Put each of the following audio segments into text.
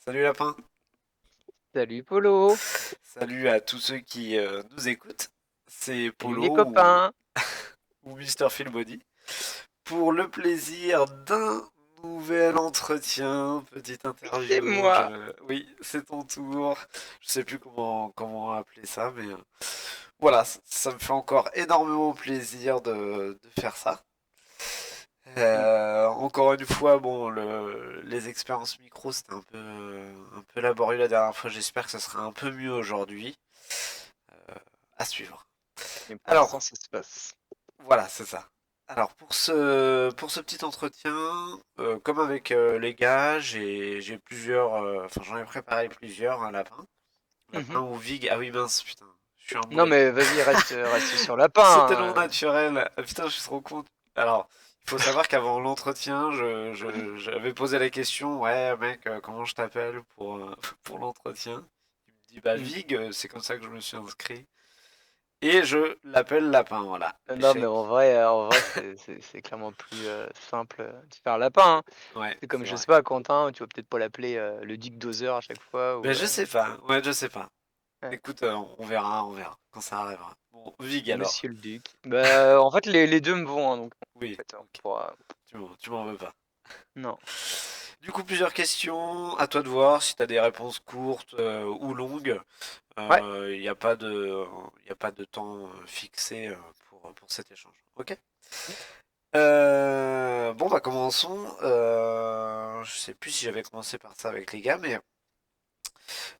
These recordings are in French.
Salut Lapin, Salut Polo, salut à tous ceux qui nous écoutent. C'est salut les Polo copains. ou Mr. Phil Body pour le plaisir d'un nouvel entretien, petite C'est interview. moi. Oui, c'est ton tour. Je sais plus comment appeler ça, mais voilà, ça me fait encore énormément plaisir de faire ça. Mm. Encore une fois, bon, les expériences micro, c'était un peu laborieux la dernière fois. J'espère que ce sera un peu mieux aujourd'hui. À suivre. Mais pour l'instant, Alors, ça se passe. voilà, c'est ça. Alors, pour ce petit entretien, comme avec les gars, j'ai plusieurs. Enfin, j'en ai préparé plusieurs, un lapin. Lapin Mhm. ou Vig. Ah oui, mince, putain, je suis un Non boulet. mais vas-y, reste sur C'est lapin, tellement hein. naturel. Ah, putain, je suis trop con. Alors, il faut savoir qu'avant l'entretien, j'avais posé la question, ouais, mec, comment je t'appelle pour l'entretien? Il me dit, bah, Mm. Vig, c'est comme ça que je me suis inscrit. Et je l'appelle Lapin, voilà. Non mais Échec. en vrai, c'est clairement plus simple de faire lapin, hein. Ouais, C'est comme, c'est je vrai. sais pas, Quentin, tu vas peut-être pas l'appeler le Dick Dozer à chaque fois Mais ou. je sais pas. Ouais, je sais pas. Ouais. Écoute, on verra quand ça arrivera. Bon, Vig alors. Monsieur le Duc. Bah, en fait, les deux me vont, hein, donc en Oui, fait, on ok. pourra. Tu m'en veux pas. Non. Du coup, plusieurs questions. À toi de voir si tu as des réponses courtes ou longues. Ouais. Il n'y a pas de, il a pas de temps fixé pour cet échange. Ok. Bon, bah commençons. Je sais plus si j'avais commencé par ça avec les gars, mais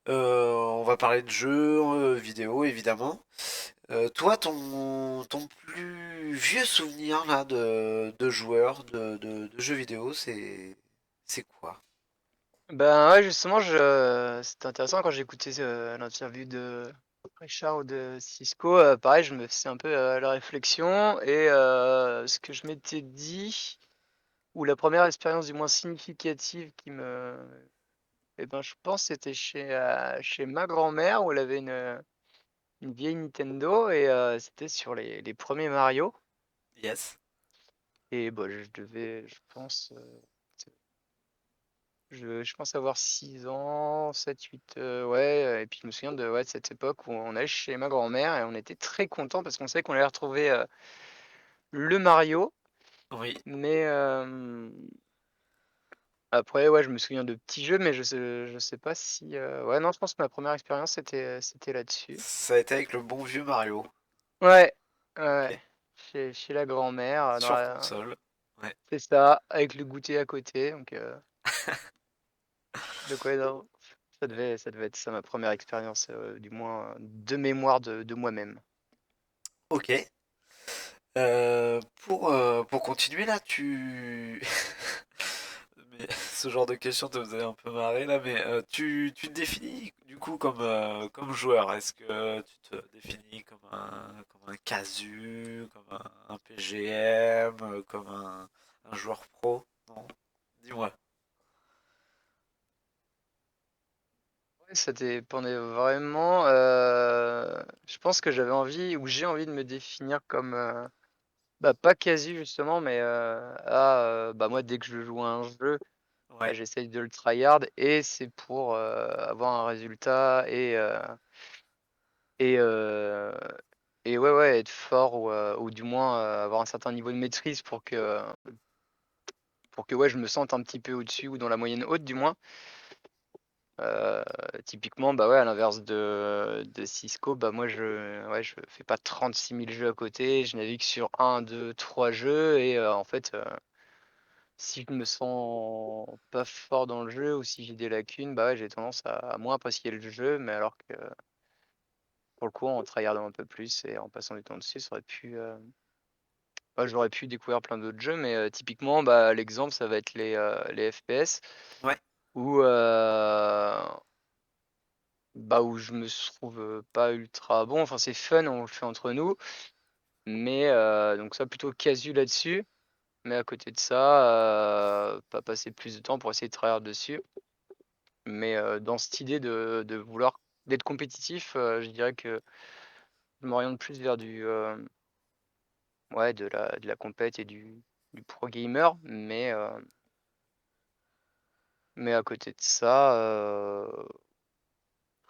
on va parler de jeux vidéo évidemment. Toi, ton plus vieux souvenir là de joueur de jeux vidéo, c'est quoi? Ben ouais, justement, c'était intéressant quand j'écoutais l'interview de Richard ou de Cisco. Pareil, je me faisais un peu la réflexion et ce que je m'étais dit, ou la première expérience du moins significative eh ben, je pense, c'était chez ma grand-mère où elle avait une vieille Nintendo et c'était sur les premiers Mario. Yes. Et bah, je pense. Je pense avoir 6 ans, 7, 8, ouais, et puis je me souviens de cette époque où on allait chez ma grand-mère et on était très contents parce qu'on savait qu'on allait retrouver, le Mario. Oui. Mais, après, ouais, je me souviens de petits jeux, mais je sais pas si, ouais, non, je pense que ma première expérience c'était là-dessus. Ça a été avec le bon vieux Mario. Ouais, ouais, Ok. ouais, chez la grand-mère, dans Sur la console. Ouais. c'est ça, avec le goûter à côté, donc ouais, non, ça devait être ça ma première expérience, du moins de mémoire de moi-même. Ok. Pour continuer là, tu... Mais ce genre de questions te faisait un peu marrer là, mais tu te définis du coup comme joueur. Est-ce que tu te définis comme un casu, comme un PGM, comme un joueur pro? Non? Dis-moi. Ouais, ça dépendait vraiment. Je pense que j'avais envie ou j'ai envie de me définir comme, bah, pas quasi justement, mais bah, moi dès que je joue à un jeu, bah, Ouais. j'essaye de le tryhard et c'est pour avoir un résultat et, euh, et ouais, ouais, être fort ou du moins avoir un certain niveau de maîtrise pour que ouais, je me sente un petit peu au-dessus ou dans la moyenne haute du moins. Heu, Typiquement, bah, ouais, à l'inverse de Cisco, bah, moi je fais pas 36 000 jeux à côté, je navigue sur un, 2, 3 jeux et en fait, si je me sens pas fort dans le jeu ou si j'ai des lacunes, bah, ouais, j'ai tendance à moins apprécier le jeu, mais alors que pour le coup, en tryhardant un peu plus et en passant du temps dessus, ça aurait pu, bah, j'aurais pu découvrir plein d'autres jeux, mais typiquement, bah, l'exemple, ça va être les FPS Ouais. où, bah, où je me trouve, pas ultra bon. Enfin, c'est fun, on le fait entre nous, mais donc ça plutôt casu là-dessus. Mais à côté de ça, pas passer plus de temps pour essayer de tryhard dessus. Mais dans cette idée de vouloir d'être compétitif, je dirais que je m'oriente plus vers ouais, de la compète et du pro gamer, Mais à côté de ça,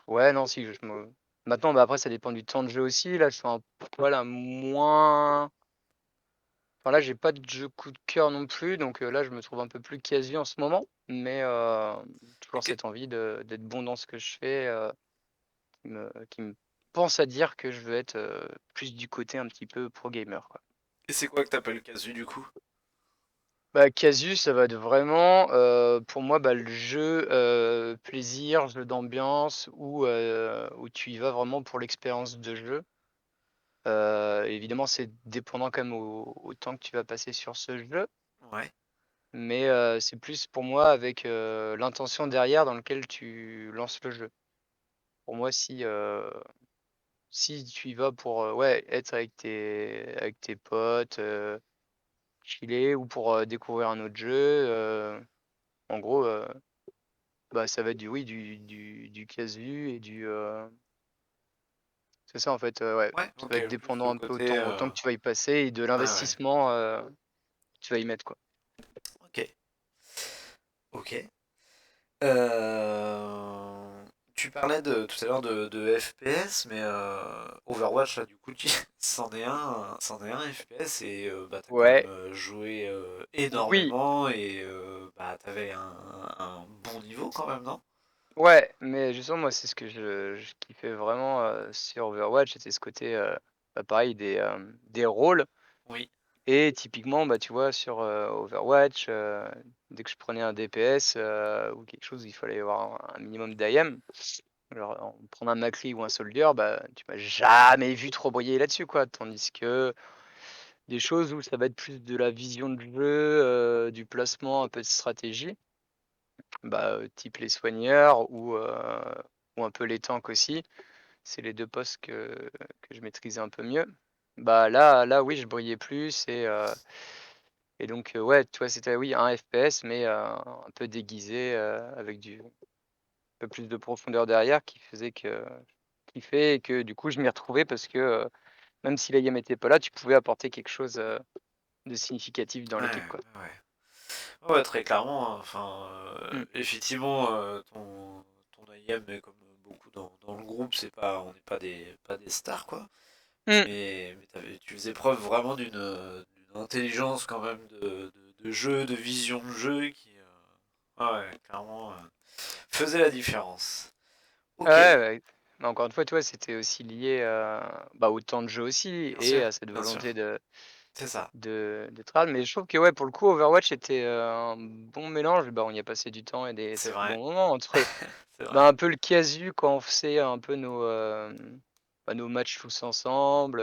ouais, non, si, maintenant, bah, après, ça dépend du temps de jeu aussi. Là, je suis un poil à moins. Enfin, là, j'ai pas de jeu coup de cœur non plus, donc là, je me trouve un peu plus casu en ce moment. Mais Et, toujours cette envie d'être bon dans ce que je fais, qui me pense à dire que je veux être plus du côté un petit peu pro gamer, quoi. et c'est quoi que t'appelles casu du coup? Bah, casu, ça va être vraiment, pour moi, bah, le jeu, plaisir, jeu d'ambiance où tu y vas vraiment pour l'expérience de jeu. Évidemment, c'est dépendant quand même au temps que tu vas passer sur ce jeu, Ouais, mais c'est plus pour moi avec, l'intention derrière dans lequel tu lances le jeu. Pour moi, si tu y vas pour, ouais, être avec tes potes, chiller ou pour, découvrir un autre jeu, en gros, bah, ça va être du casu et c'est ça en fait, ouais, ouais, ça va être ok, plus dépendant le un peu côté. autant que tu vas y passer et de Ouais, ouais, l'investissement, que tu vas y mettre, quoi. ok, ok. Euh, Tu parlais tout à l'heure de FPS, mais Overwatch, là, du coup, c'en est un FPS et bah, t'as quand même Ouais, joué oui, énormément et bah, t'avais un bon niveau quand même, non? ouais, mais justement moi c'est ce que je kiffais vraiment, sur Overwatch, c'était ce côté, bah, pareil des rôles Oui, et typiquement, bah, tu vois sur, Overwatch, dès que je prenais un DPS, ou quelque chose, il fallait avoir un minimum d'IM. Alors, en prendre un McCree ou un Soldier, bah, tu m'as jamais vu trop briller là-dessus, quoi. Tandis que des choses où ça va être plus de la vision de jeu, du placement, un peu de stratégie, bah, type les soigneurs ou un peu les tanks aussi, c'est les 2 postes que je maîtrisais un peu mieux. Bah, là oui, je brillais plus et donc ouais, tu vois, c'était oui, un FPS mais un peu déguisé, avec un peu plus de profondeur derrière qui faisait que je kiffais et que du coup, je m'y retrouvais parce que, même si l'IM était pas là, tu pouvais apporter quelque chose, de significatif dans ouais, l'équipe, quoi. ouais. Ouais, très clairement, hein. Enfin, Mmh. effectivement, ton IM, mais comme beaucoup dans le groupe, on n'est pas des stars, quoi. Mmh. Mais tu faisais preuve vraiment d'une intelligence quand même de jeu, de vision de jeu qui, ouais, clairement, faisait la différence. Ouais, Ok, ouais. Mais encore une fois, tu vois, c'était aussi lié, bah, au temps de jeu aussi et à cette bien sûr, volonté c'est ça, d'être hard. Mais je trouve que, ouais, pour le coup, Overwatch était, un bon mélange. Bah, on y a passé du temps et des c'est très vrai, bons moments entre, c'est vrai. bah, un peu le casu quand on faisait un peu nos matchs tous ensemble,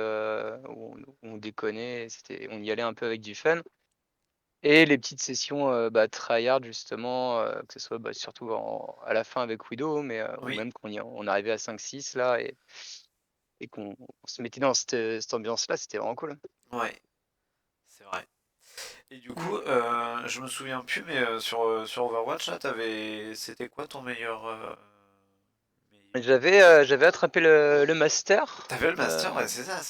où on déconnait, on y allait un peu avec du fun. Et les petites sessions, bah, tryhard justement, que ce soit, bah, surtout à la fin avec Widow, mais ou Oui, même quand on arrivait à 5-6 là et qu'on se mettait dans cette ambiance-là, c'était vraiment cool. ouais, c'est vrai. Et du Mmh. coup, je me souviens plus, mais sur Overwatch, là, c'était quoi ton meilleur, J'avais attrapé le master, T'avais le master, ouais, c'est ça,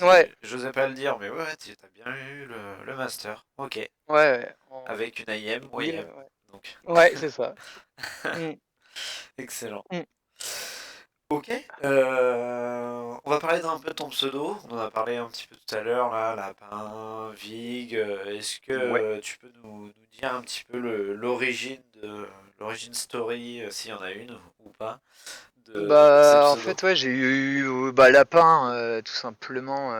ouais, j'osais pas le dire, mais ouais, ouais, t'as bien eu le master. Ok. ouais, ouais, en Avec une IM ou 2000, IM. ouais. Donc, Ouais, c'est ça. Mmh, excellent. mmh. Ok. On va parler d'un peu de ton pseudo. On en a parlé un petit peu tout à l'heure, là, Lapin, Vig. Est-ce Ouais. que tu peux nous dire un petit peu l'origine story, s'il y en a une ou pas, de ces Bah, en pseudos? fait, ouais, j'ai eu, bah, Lapin, tout simplement,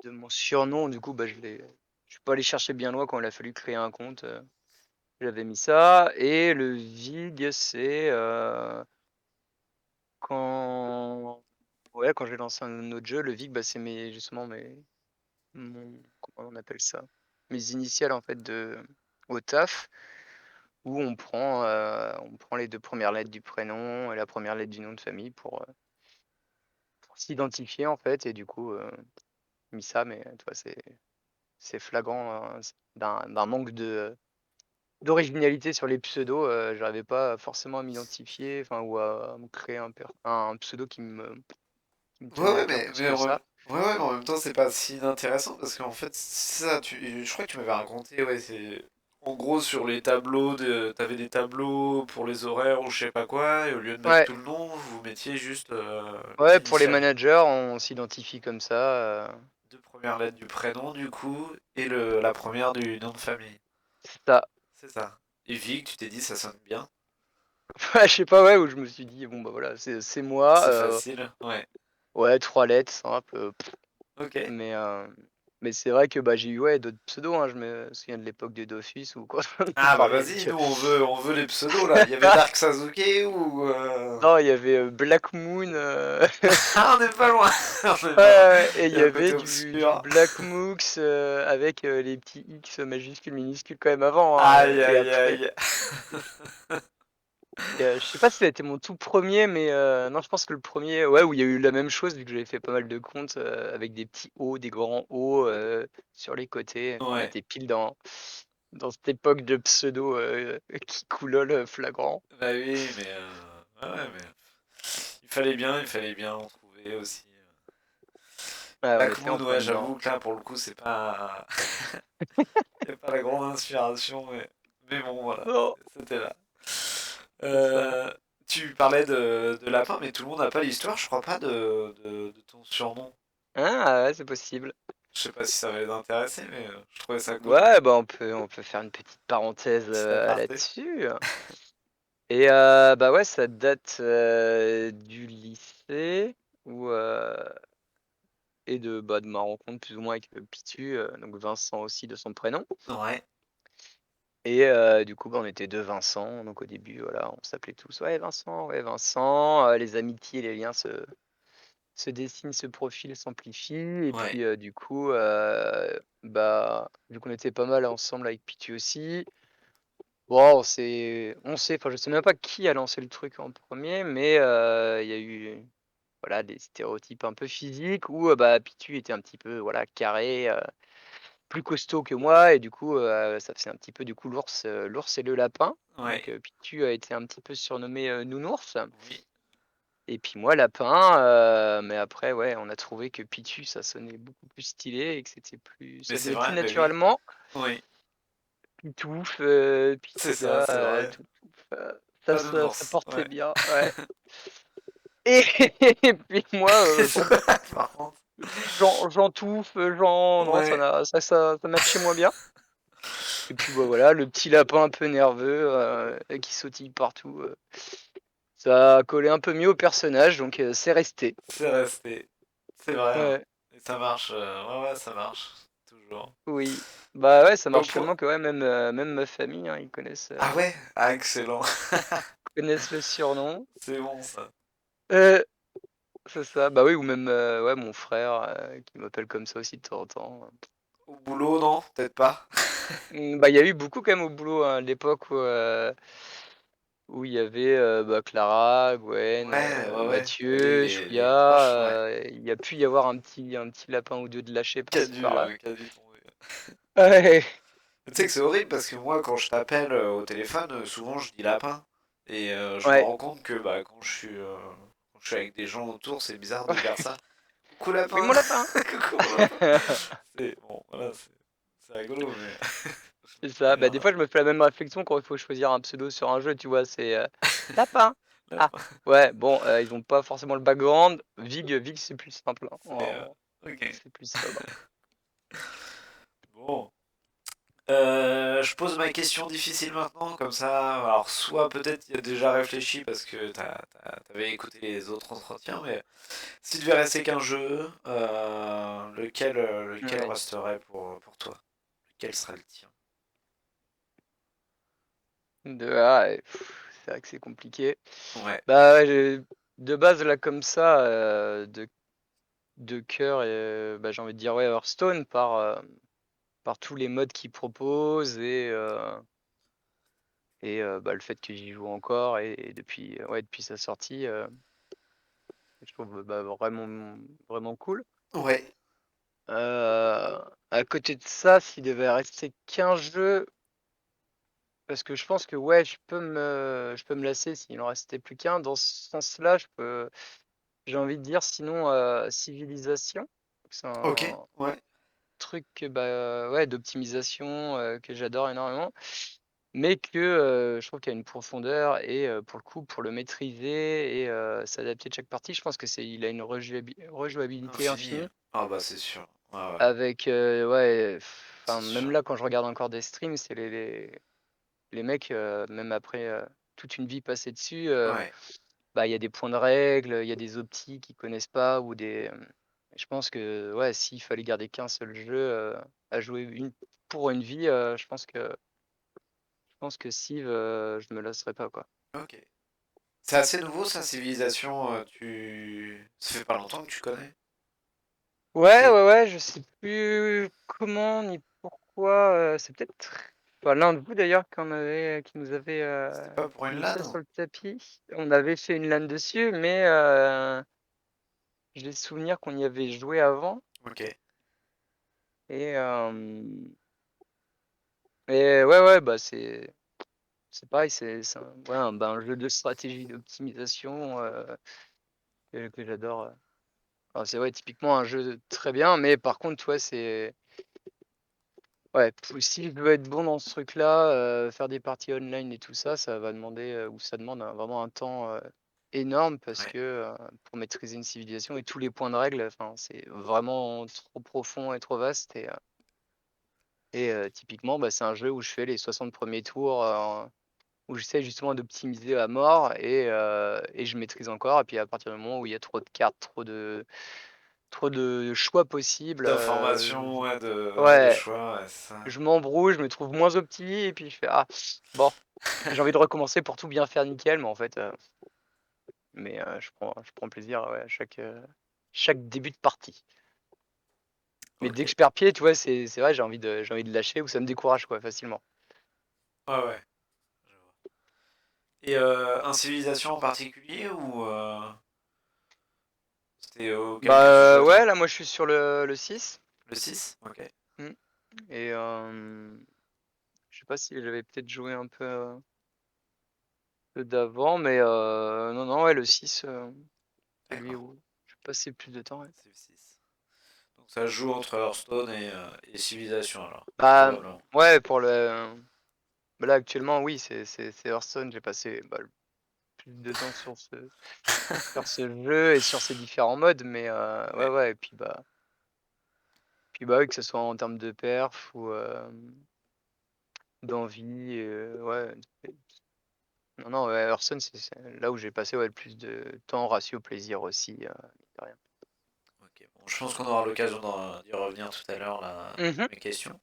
de mon surnom. Du coup, bah, je suis pas allé chercher bien loin quand il a fallu créer un compte, j'avais mis ça et le Vig, c'est, quand ouais, quand j'ai lancé un autre jeu, le Vig, bah, c'est justement comment on appelle ça? Mes initiales, en fait, au taf où on prend les 2 premières lettres du prénom et la première lettre du nom de famille pour s'identifier, en fait et du coup, mis ça mais tu vois, c'est flagrant, d'un manque d'originalité sur les pseudos, j'arrivais pas forcément à m'identifier, enfin ou à me créer un pseudo qui me Ouais, tenait à ouais, cœur plus mais que ça. ouais, en même temps, c'est pas si inintéressant parce qu'en fait, c'est ça, je crois que tu m'avais raconté, ouais, c'est En gros, sur les tableaux, t'avais des tableaux pour les horaires ou je sais pas quoi, et au lieu de mettre Ouais, tout le nom, vous mettiez juste les ouais, pour les initiales. managers, on s'identifie comme ça. Deux premières lettres du prénom, du coup, et la première du nom de famille. C'est ça. C'est ça. Et Vic, tu t'es dit, ça sonne bien. Ouais, je sais pas, ouais, où je me suis dit, bon, bah voilà, c'est moi. C'est facile. Ouais. Ouais, 3 lettres, simple. Ok. Mais, mais c'est vrai que bah, j'ai eu ouais, d'autres pseudos, hein. Je me souviens de l'époque de Dofus ou quoi. On Ah bah parlait vas-y, avec. nous on veut les pseudos là. Il y avait Dark Sasuke ou Non, il y avait Black Moon. Ah, on n'est pas loin. On est Ouais, pas loin. ouais, et il Il y y a un avait côté du obscur. Black Mooks avec les petits X majuscules, minuscules quand même avant, hein. Aïe Et aïe après, aïe. je sais pas si ça a été mon tout premier, mais non, je pense que le premier, ouais, où il y a eu la même chose, vu que j'avais fait pas mal de comptes avec des petits O, des grands O sur les côtés. On Ouais. était pile dans cette époque de pseudo qui coulole flagrant. Bah oui, mais ouais, mais il fallait bien en trouver aussi. Ouais, on Black était en Moon, plein ouais, dedans. j'avoue que là pour le coup c'est pas, y a pas la grande inspiration, mais bon voilà, Non, c'était là. c'est ça. Euh, Tu parlais de lapin, mais tout le monde n'a pas l'histoire, je crois pas de ton surnom. Ah, ouais, c'est possible. Je sais pas si ça va les intéresser, mais je trouvais ça cool. Ouais, bah on peut faire une petite parenthèse Petit aparté. là-dessus. Et bah ouais, ça date du lycée où, et de ma rencontre plus ou moins avec Pitu, donc Vincent aussi de son prénom. Ouais, Et du coup, bah, on était 2 Vincent, donc au début, voilà, on s'appelait tous: ouais Vincent», les amitiés, les liens se dessinent, se profilent, s'amplifient et ouais, puis, du coup, bah, vu qu'on était pas mal ensemble avec Pitu aussi, bon, on sait enfin, je sais même pas qui a lancé le truc en premier, mais il y a eu, voilà, des stéréotypes un peu physiques où, bah, Pitu était un petit peu, voilà, carré, plus costaud que moi et du coup, ça faisait un petit peu, du coup, l'ours et le lapin. ouais, Donc Pitu a été un petit peu surnommé, Nounours oui. et puis moi lapin, mais après, ouais, on a trouvé que Pitu, ça sonnait beaucoup plus stylé et que Mais ça c'est venait plus vrai, mais oui. naturellement. Oui, Pitouf, c'est ça, Pitouza, c'est vrai. Toutouf, ça Pas de ça nounours, portait ouais. bien, ouais. Et et puis moi, C'est vrai, par contre. Jeantouf, Jean non, Ouais, ça matchait moins bien. Et puis, bah, voilà, le petit lapin un peu nerveux, qui sautille partout, ça a collé un peu mieux au personnage, donc c'est resté. c'est resté. C'est vrai, hein. Ouais, Et ça marche, ouais, ouais, ça marche. Toujours. oui. Bah, ouais, ça Au marche point. tellement que, ouais, même ma famille, hein, ils Ah ouais? Ah, excellent. connaissent le surnom. C'est bon, ça. Heu, c'est ça, bah, oui, ou même, ouais, mon frère, qui m'appelle comme ça aussi de temps en temps. Au boulot, non? Peut-être pas. Bah, il y a eu beaucoup quand même au boulot, hein, à l'époque où il y avait, bah, Clara, Gwen, Ouais, ouais, ouais. T'avais Mathieu, les proches, ouais. Chouïa, il y a pu y avoir un petit lapin ou 2 de lâché Qui a par-ci dû, par-là. qui a dû tomber. Ouais. Tu sais que c'est horrible parce que moi, quand je t'appelle au téléphone, souvent je dis lapin. Et je me Ouais. rends compte que bah, quand je suis avec des gens autour, c'est bizarre de dire ça. Coucou Oui, lapin! mon lapin. Coucou mon lapin! C'est bon, voilà, c'est rigolo, mais je C'est me dis ça. Bah, des bien fois, je me fais la même réflexion quand il faut choisir un pseudo sur un jeu, tu vois? C'est, lapin. Ah, lapin. ouais, bon, ils ont pas forcément le background. Vig, c'est plus simple, hein, C'est ok. c'est plus sobre. Bon. Je pose ma question difficile maintenant, comme ça. Alors, soit peut-être il y a déjà réfléchi parce que t'avais écouté les autres entretiens, mais s'il devait rester qu'un jeu, lequel Ouais. resterait pour toi? Lequel serait le tien? C'est vrai que c'est compliqué. Ouais, Bah, ouais, de base, là, comme ça, de cœur, bah, j'ai envie de dire, ouais, Hearthstone par tous les modes qu'il propose et bah, le fait que j'y joue encore et depuis, ouais, depuis sa sortie, je trouve, bah, vraiment vraiment cool. ouais, À côté de ça, s'il devait rester qu'un jeu, parce que je pense que, ouais, je peux me lasser s'il en restait plus qu'un. Dans ce sens-là, j'ai envie de dire sinon, Civilisation. C'est ok, un ouais. trucs ouais, d'optimisation que j'adore énormément, mais que je trouve qu'il y a une profondeur et pour le coup, pour le maîtriser et s'adapter de chaque partie, je pense que il a une rejouabilité Infini. infinie Ah bah c'est sûr. Ouais, ouais. avec ouais, C'est enfin même sûr. là quand je regarde encore des streams, c'est les mecs même après toute une vie passée dessus. Ouais. Bah, il y a des points de règle, il y a des optis qu'ils connaissent pas ou je pense que, ouais, s'il fallait garder qu'un seul jeu, à jouer pour une vie, je pense que Civ, je me lasserais pas, quoi. Ok. C'est assez nouveau ça, Civilisation. Ça fait pas longtemps que tu connais? Ouais, C'est ouais, ouais, je sais plus comment ni pourquoi, c'est peut-être bah, l'un de vous d'ailleurs qui nous avait, C'était pas pour une mis ça LAN? sur le tapis. On avait fait une LAN dessus, mais j'ai souvenir qu'on y avait joué avant Ok. et hem et ouais, ouais, bah, c'est pareil, c'est un jeu de stratégie d'optimisation, que j'adore, alors c'est ouais, typiquement un jeu très bien, mais par contre, ouais, si je veux être bon dans ce truc-là, faire des parties online et tout ça, ça va demander, ou ça demande vraiment un temps, énorme parce Ouais. que, pour maîtriser une civilisation et tous les points de règle, enfin, c'est vraiment trop profond et trop vaste et typiquement, bah, c'est un jeu où je fais les 60 premiers tours, où j'essaie justement d'optimiser à mort et je maîtrise encore et puis à partir du moment où il y a trop de cartes, trop de choix possibles, D'informations, je ouais, de ouais, choix, ouais, c'est ça. je m'embrouille, je me trouve moins opti et puis je fais: «Ah bon, j'ai envie de recommencer pour tout bien faire nickel», mais en fait, je prends plaisir, ouais, à chaque début de partie. Mais Ok. dès que je perds pied, tu vois, c'est vrai, j'ai envie de lâcher ou ça me décourage, quoi, facilement. Ouais, ouais. Je vois. Et un civilisation en particulier ou c'était auquel que tu jouais toi? Ouais, là, moi, je suis sur le 6. Le 6. Ok. Mmh et je sais pas si j'avais peut-être joué un peu d'avant, mais non, non, ouais, le 6, celui D'accord. où je passais plus de temps, ouais. C'est le 6. Donc ça joue entre Hearthstone et Civilization alors, Bah, probablement. ouais, bah, là, actuellement, oui, c'est Hearthstone. J'ai passé, bah, le plus de temps sur ce jeu et sur ses différents modes, mais ouais, Ouais. ouais et puis, bah, oui, que ce soit en termes de perf ou d'envie, ouais. Non, non, ouais, Hearthstone, c'est là où j'ai passé, ouais, le plus de temps, ratio plaisir aussi, mine de rien. Ok. Bon, je pense qu'on aura l'occasion d'y revenir tout à l'heure là, Mmh. mes questions.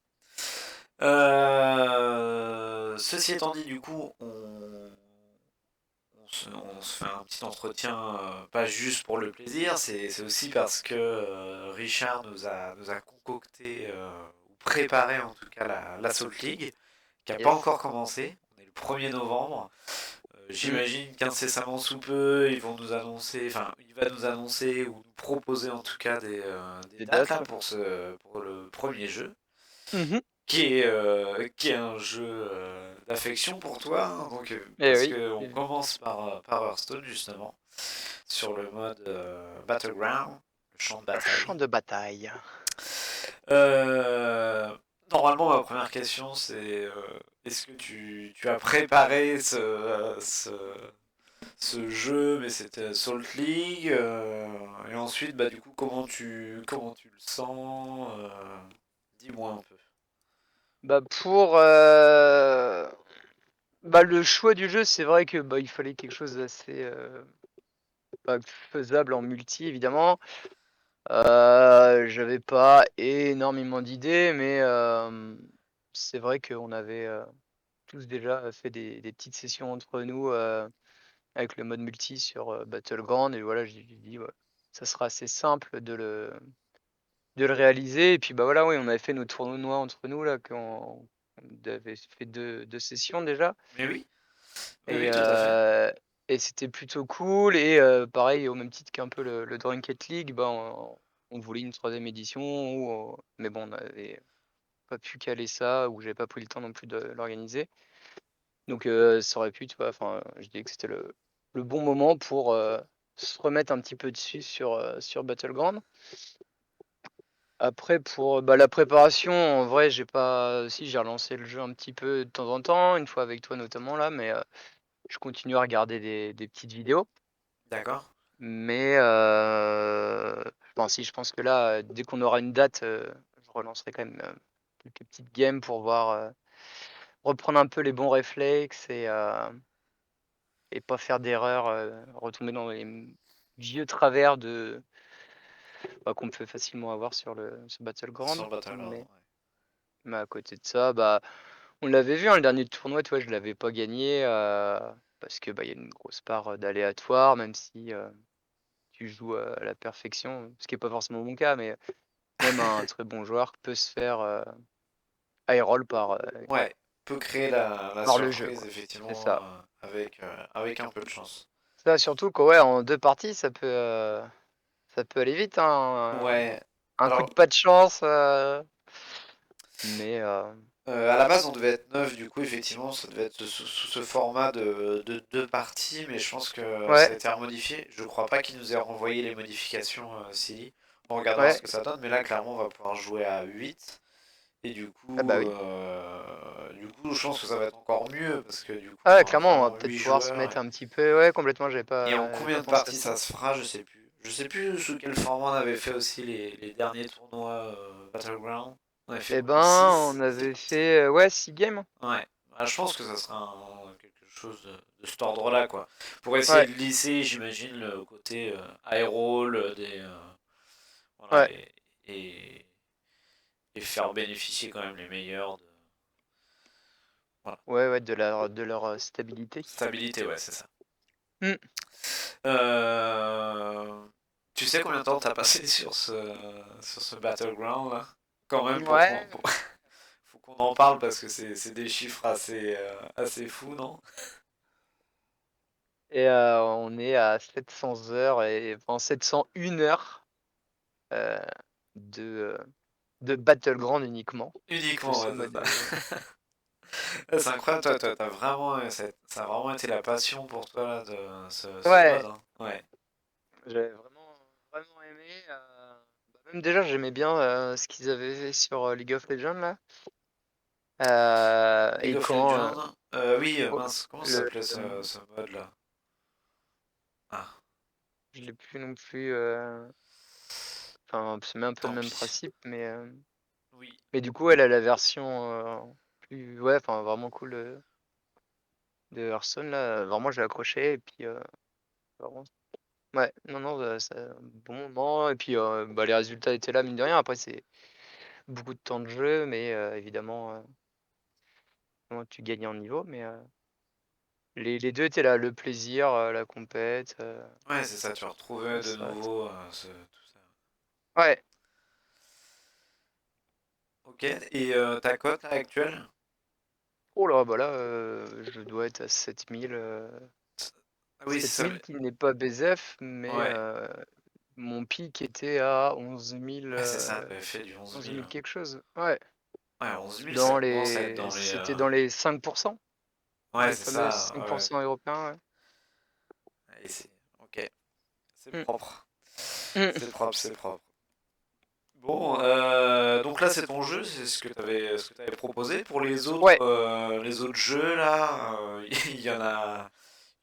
Ceci étant dit, du coup, on se fait un petit entretien, pas juste pour le plaisir, c'est aussi parce que Richard nous a concocté, ou préparé en tout cas la Salt League, qui n'a pas Yes. encore commencé. On est le 1er novembre. Mmh. J'imagine qu'incessamment sous peu, ils vont nous annoncer, enfin, il va nous annoncer ou nous proposer en tout cas des Des dates dates, là ouais. pour le premier jeu, Mmh. qui est un jeu d'affection pour toi, hein, donc, Eh parce oui, qu'on commence par Hearthstone justement, sur le mode Battleground, le champ de champ bataille. de bataille. Euh, Normalement, ma première question c'est est-ce que tu as préparé ce jeu, mais c'était Salt League, et ensuite, bah, du coup, comment tu le sens, dis-moi un peu. Bah, le choix du jeu, c'est vrai que, bah, il fallait quelque chose d'assez, bah, faisable en multi évidemment. J'avais pas énormément d'idées, mais c'est vrai qu'on avait, tous déjà fait des petites sessions entre nous, avec le mode multi sur, Battleground et voilà, j'ai dit: «Ouais, ça sera assez simple de le réaliser» et puis, bah, voilà, oui, on avait fait nos tournois entre nous là, on avait fait deux sessions déjà. Mais oui, oui, Et oui, tout à fait. c'était plutôt cool et pareil, au même titre qu'un peu le Drunkett League, ben, on voulait une troisième édition mais bon, on n'avait pas pu caler ça ou j'avais pas pris le temps non plus de l'organiser. Donc ça aurait pu, tu vois? Enfin, je dis que c'était le bon moment pour, se remettre un petit peu dessus sur Battleground Après pour, bah, la préparation, en vrai, j'ai relancé le jeu un petit peu de temps en temps, une fois avec toi notamment là, mais je continue à regarder des petites vidéos. D'accord? Mais je pense que là, dès qu'on aura une date, je relancerai quand même, quelques petites games pour voir, reprendre un peu les bons réflexes et pas faire d'erreurs, retomber dans les vieux travers qu'on peut facilement avoir sur Sur Battleground. le Battleground, Mais ouais. à côté de ça, bah, on l'avait vu, hein, le dernier tournoi, tu vois, je l'avais pas gagné, parce que, bah, il y a une grosse part, d'aléatoire, même si, tu joues, à la perfection, ce qui est pas forcément mon cas, mais même un très bon joueur peut se faire, high roll Ouais, peut créer la par le jeu, surprise, quoi. C'est effectivement, ça. avec un peu de chance. Ça, surtout que, ouais, en 2 parties, ça peut aller vite, hein, Ouais. un coup de Alors, pas de chance, mais à la base, on devait être 9, du coup, effectivement, ça devait être sous ce format de deux parties, mais je pense que ça ouais, a été remodifié. Je crois pas qu'il nous ait renvoyé les modifications, Silly. On regardera ce ouais. que ça donne, mais là, clairement, on va pouvoir jouer à 8. Et Ah bah, oui. du coup, je pense que ça va être encore mieux, parce que du coup, Ah on ouais, aura clairement, on va vraiment peut-être 8 pouvoir se joueurs. mettre un petit peu, ouais, complètement, Et en j'avais combien pas de pensé à parties ça. ça se fera, je sais plus. Je sais plus sous quel format on avait fait aussi les derniers tournois Battleground. On avait fait Eh combien? ben, 6. on avait fait, ouais, 6 games. Ouais. Ah, je pense que ça sera quelque chose de cet ordre-là, quoi. Pour essayer Ouais, de lisser, j'imagine, le côté high roll voilà, ouais, et, et faire bénéficier quand même les meilleurs de voilà. ouais, de leur, stabilité. Stabilité, ouais, c'est ça. Mmh. Euh, Tu sais combien de temps t'as passé sur ce Battleground là? Quand même, Ouais. faut qu'on en parle parce que c'est des chiffres assez fous, non? Et on est à 700 heures et enfin 701 heures, heu, de, de Battleground uniquement, de Uniquement, ce ouais, c'est mode, ça. Ouais, c'est incroyable, t'as vraiment, ça a vraiment été la passion pour toi là, de ce mode, ouais, hein. Ouais. j'avais vraiment aimé, même déjà j'aimais bien, ce qu'ils avaient fait sur, League of Legends là, League et of quand, Legends, oui, oh, mince, comment ça le, s'appelait ce mode là? Ah, je l'ai plus non plus, enfin c'est un peu le tant même pis. principe, Oui. mais du coup elle a la version, plus ouais, enfin vraiment cool, de Hearthstone là, vraiment j'ai accroché et puis, vraiment ouais, non, non, c'est un bon moment et puis, bah, les résultats étaient là mine de rien. Après c'est beaucoup de temps de jeu, mais, évidemment, comment tu gagnes en niveau, mais, les 2 étaient là, le plaisir, la compète, Ouais, c'est ça, tu retrouvais de ça nouveau tout ça. ouais. Ok, et ta cote là, actuelle? Oh là, bah, là, je dois être à 7000, Ah oui, c'est ça. 7000 qui n'est pas BZEF, mais, Ouais, mon pic était à 11 000, ouais, c'est ça, t'avais fait du 11 11 000. 000 quelque chose. Ouais, Ouais, 11 000, ça commence à être dans les. c'était dans les 5 dans Ouais, les c'est fameux ça, cinq pour ouais. cent européens, ouais. Et c'est. Ok, c'est Mmh. propre. Mmh. C'est propre, c'est propre. Bon, donc là, c'est ton jeu, c'est ce que t'avais proposé. Pour Ouais. les autres jeux, là, il y en a.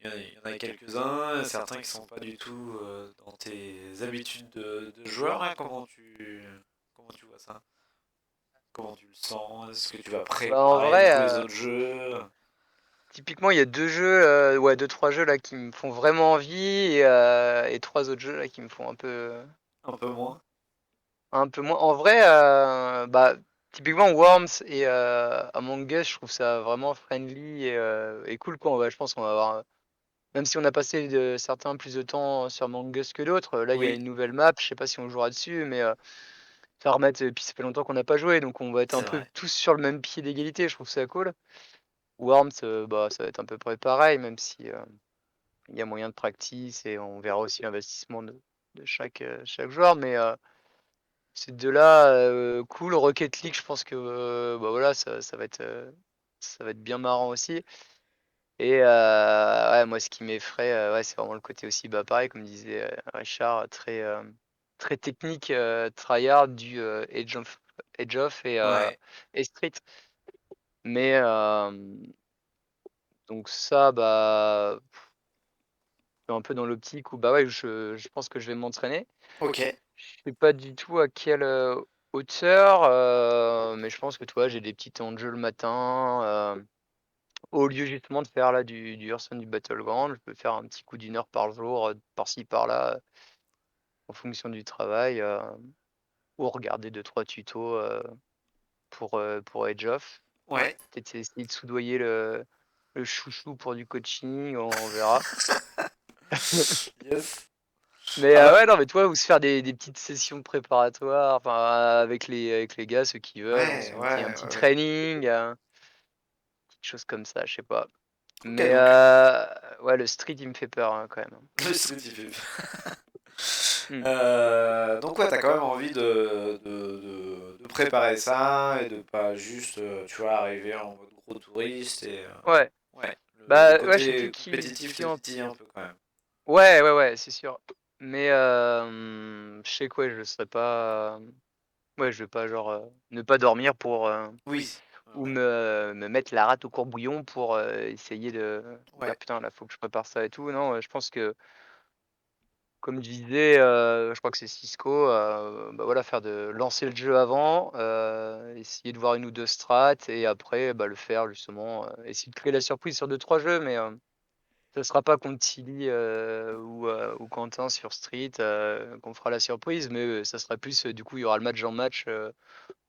Il y en a quelques-uns, certains qui sont pas du tout dans tes habitudes de joueur, là. Comment tu vois ça? Comment tu le sens? Est-ce que tu vas Bah, en préparer du vrai, coup les autres jeux? typiquement, il y a 2 jeux, ouais, 2-3 jeux là qui me font vraiment envie et 3 autres jeux là qui me font Un peu moins? un peu moins. En vrai, bah, typiquement Worms et Among Us, je trouve ça vraiment friendly et cool quoi. Je pense qu'on va avoir, même si on a passé certains plus de temps sur Among Us que d'autres, là il y a Oui, une nouvelle map, je sais pas si on jouera dessus, mais ça va remettre, et puis ça fait longtemps qu'on n'a pas joué, donc on va être un c'est peu vrai. tous sur le même pied d'égalité, je trouve ça cool. Worms, bah, ça va être à peu près pareil, même si il y a moyen de practice et on verra aussi l'investissement de chaque joueur. Mais ces deux-là, cool. Rocket League, je pense que bah, voilà, ça va être bien marrant aussi. Et ouais, moi, ce qui m'effraie, ouais, c'est vraiment le côté aussi, bah, pareil, comme disait Richard, très, très technique, tryhard du Edge of Ouais, et Street. Mais donc ça, bah, je suis un peu dans l'optique où bah ouais, je pense que je vais m'entraîner. ok. Je sais pas du tout à quelle hauteur, mais je pense que tu vois, j'ai des petits temps de jeu le matin. Au lieu justement de faire là du Hearthstone, du Battleground, je peux faire un petit coup d'une heure par jour, par-ci par-là, en fonction du travail, ou regarder deux trois tutos pour Edge of. Ouais. Peut-être essayer de soudoyer le chouchou pour du coaching, on verra. Yes. Mais Ah bah, ouais, non, mais toi, ou se faire des petites sessions préparatoires, enfin, avec les gars, ceux qui veulent, ouais, un ouais, petit ouais, ouais. training, quelque chose comme ça, je sais pas. Ok, Mais donc ouais, le street, il me fait peur hein, quand même. le street il fait. Hmm. Donc ouais, t'as quand même envie de préparer ça et de pas juste, tu vois, arriver en mode gros touriste et Ouais, ouais, le bah ouais, je sais plus côté compétitif qui te en. titille un peu quand même. Ouais, ouais, ouais, c'est sûr. Mais je sais quoi, je serais pas. Ouais, je vais pas genre ne pas dormir pour Oui. ou Ouais, me mettre la rate au courbouillon pour essayer de dire ouais. putain là faut que je prépare ça et tout. Non, je pense que comme je disais, je crois que c'est Cisco, bah voilà, lancer le jeu avant, essayer de voir une ou deux strats et après bah, le faire justement, essayer de créer la surprise sur deux trois jeux, mais ça sera pas contre Tilly ou Quentin sur Street qu'on fera la surprise, mais ça sera plus du coup il y aura le match en match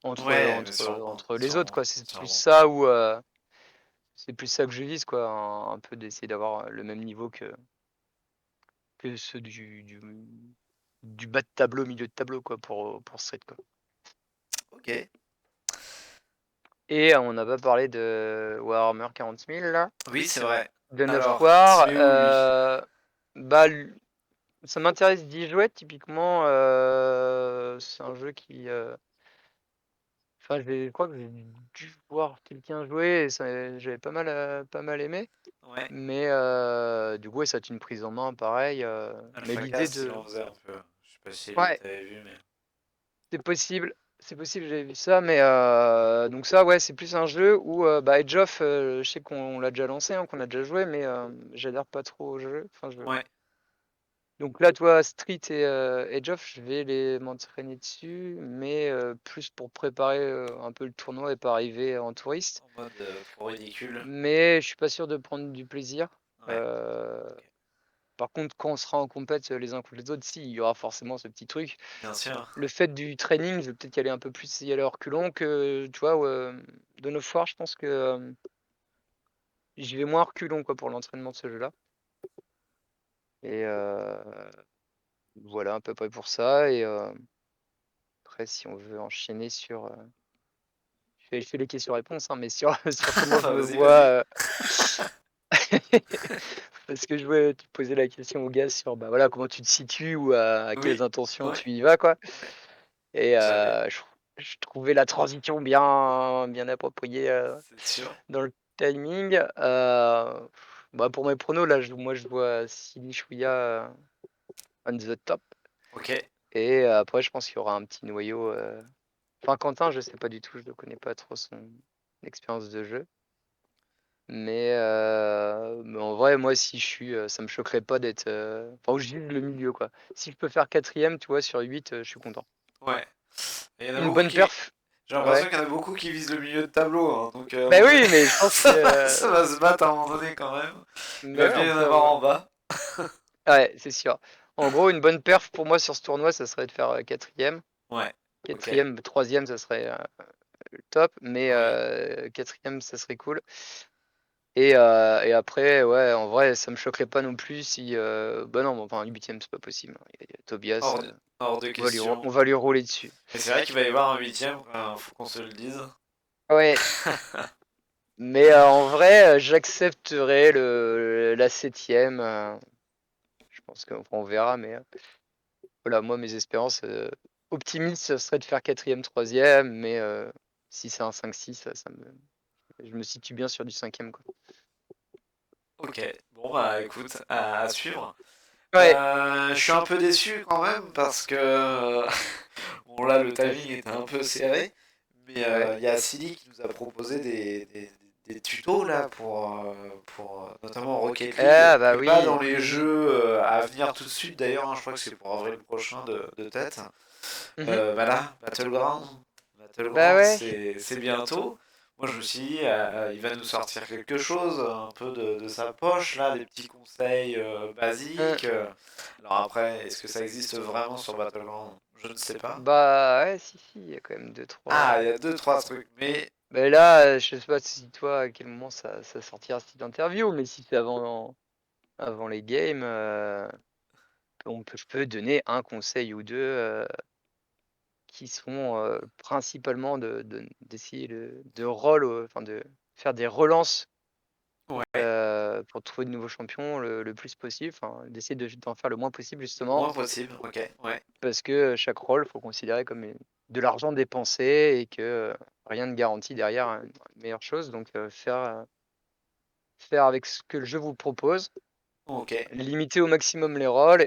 entre, Ouais, mais entre, sûrement, entre les autres sûrement, quoi. C'est plus sûrement. ça ou c'est plus ça que je vise quoi, un peu d'essayer d'avoir le même niveau que ceux du bas de tableau, milieu de tableau quoi pour Street quoi. Ok. Et on n'a pas parlé de Warhammer 40 000 là, Oui, c'est vrai. de Neuf Alors, il se War. met où lui? Bah ça m'intéresse d'y jouer typiquement. C'est un jeu qui, enfin je crois que j'ai dû voir quelqu'un jouer et j'avais pas mal aimé. Ouais. Mais du coup ouais, ça va être une prise en main pareil. Mais l'idée AlphaCast, il de en faisait un peu. Je sais pas si lui ouais, t'avais vu, mais. c'est possible, j'avais vu ça, mais donc ça, ouais, c'est plus un jeu où bah, Edge of, je sais qu'on l'a déjà lancé, hein, qu'on a déjà joué, mais j'adhère pas trop au jeu. Enfin, Ouais. donc là, toi, Street et Edge of, je vais m'entraîner dessus, mais plus pour préparer un peu le tournoi et pas arriver en touriste. En mode trop ridicule. Mais je suis pas sûr de prendre du plaisir. Ouais. Euh, Ok. Par contre, quand on sera en compète les uns contre les autres, si, il y aura forcément ce petit truc. Bien sûr. Le fait du training, je vais peut-être y aller un peu plus y aller à reculons que, tu vois, de nos foires, je pense que j'y vais moins à reculons quoi, pour l'entraînement de ce jeu-là. Et voilà, à peu près pour ça. Et après, si on veut enchaîner sur. Je fais les questions-réponses, hein, mais sur, sur comment je Bah, me vas-y, vois. vas-y. Parce que je voulais te poser la question au gars sur bah, voilà, comment tu te situes ou à quelles Oui. intentions Ouais. tu y vas, quoi. Ouais. Et J'avais. je trouvais la transition bien appropriée. C'est sûr. Dans le timing, bah, pour mes pronos, là, moi, je vois Silly Chouïa on the top. Ok. Et après, je pense qu'il y aura un petit noyau. Enfin, Quentin, je sais pas du tout, je ne connais pas trop son expérience de jeu. Mais en vrai, moi, si je suis, ça me choquerait pas d'être. Enfin, je vise le milieu, quoi. Si je peux faire quatrième, tu vois, sur 8 je suis content. Ouais. Et il y en a Une beaucoup bonne qui. perf. J'ai l'impression Ouais. qu'il y en a beaucoup qui visent le milieu de tableau, hein, donc à un Ben moment donné, oui, mais je pense que. ça va se battre à un moment donné quand même. Il va Mais ouais, bien on y en peut avoir avoir. en bas. Ouais, c'est sûr. En gros, une bonne perf pour moi sur ce tournoi, ça serait de faire quatrième. Ouais. Ok. Quatrième, troisième, ça serait le top, mais Oui. quatrième, ça serait cool. Et après, ouais, en vrai, ça me choquerait pas non plus si. Bah non, enfin, huitième, c'est pas possible. Il y a Tobias, Hors de question. on va lui rouler dessus. Mais c'est vrai qu'il va y avoir un huitième, faut qu'on se le dise. Ouais, mais en vrai, j'accepterai la septième. Je pense qu'on verra, mais voilà, moi, mes espérances optimistes, ce serait de faire quatrième, troisième, mais si c'est un 5-6, je me situe bien sur du cinquième, quoi. Ok. Bon bah écoute, à suivre. Ouais. Je suis un peu déçu quand même parce que bon là le timing était un peu serré, mais Ouais. il y a Silly qui nous a proposé des tutos là pour notamment Rocket League, Ah qui bah est pas dans oui. les Mhm. jeux à venir tout de suite d'ailleurs, hein, je crois que c'est pour avril prochain de tête. Mhm. Bah là, Bah Battleground ouais. c'est bientôt. Moi je me suis dit, il va nous sortir quelque chose, un peu de sa poche là, des petits conseils Hein. basiques. Alors après, est-ce que ça existe vraiment sur Battleground? Je ne sais pas. Bah ouais, si, il y a quand même deux, Ah, trois. il y a deux, trois trucs, mais Bah là, je sais pas si toi, à quel moment ça sortira cette interview, mais si c'est avant les games, je peux donner un conseil ou deux qui sont principalement d'essayer de roll, enfin de faire des relances ouais, pour trouver de nouveaux champions le plus possible, enfin d'essayer d'en faire le moins possible le justement, moins possible, ok, ouais, parce que chaque rôle, faut considérer comme de l'argent dépensé et que rien ne garantit derrière une meilleure chose. Donc faire avec ce que le jeu vous propose, ok, limiter au maximum les rôles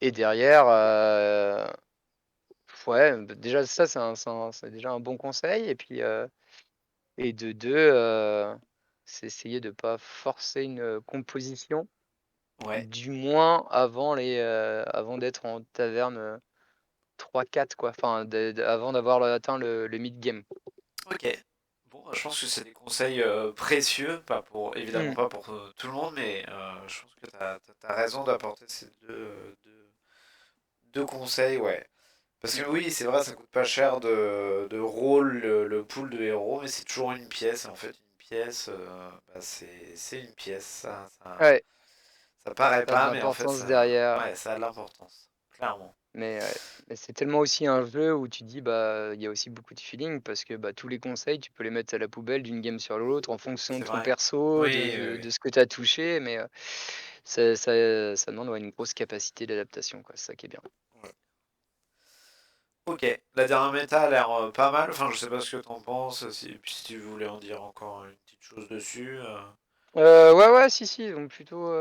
et derrière, ouais, déjà ça c'est déjà un bon conseil. Et puis et de deux, c'est essayer de pas forcer une composition, ouais, du moins avant d'être en taverne 3-4 quoi, enfin avant d'avoir atteint le mid-game. ok. Bon, bah, je pense que c'est des conseils précieux, pas pour, évidemment Mmh. pas pour tout le monde, mais je pense que tu as raison d'apporter ces deux conseils, ouais. Parce Mmh. que oui, c'est vrai, ça coûte pas cher de rôle le pool de héros, mais c'est toujours une pièce. Et en fait, une pièce, bah, c'est une pièce. Ouais, Ça paraît ça a de pas, mais en fait, l'importance derrière. ouais, ça a de l'importance. Clairement. Mais ouais, mais c'est tellement aussi un jeu où tu dis, bah, il y a aussi beaucoup de feeling parce que, bah, tous les conseils, tu peux les mettre à la poubelle d'une game sur l'autre en fonction C'est de ton vrai. perso, Oui, oui, de oui. ce que tu as touché, mais ça demande, ouais, une grosse capacité d'adaptation, quoi. C'est ça qui est bien. Ouais. Ok, la dernière méta a l'air pas mal. Enfin, je sais pas ce que t'en penses. Puis si tu voulais en dire encore une petite chose dessus. Ouais, ouais, si, ils ont plutôt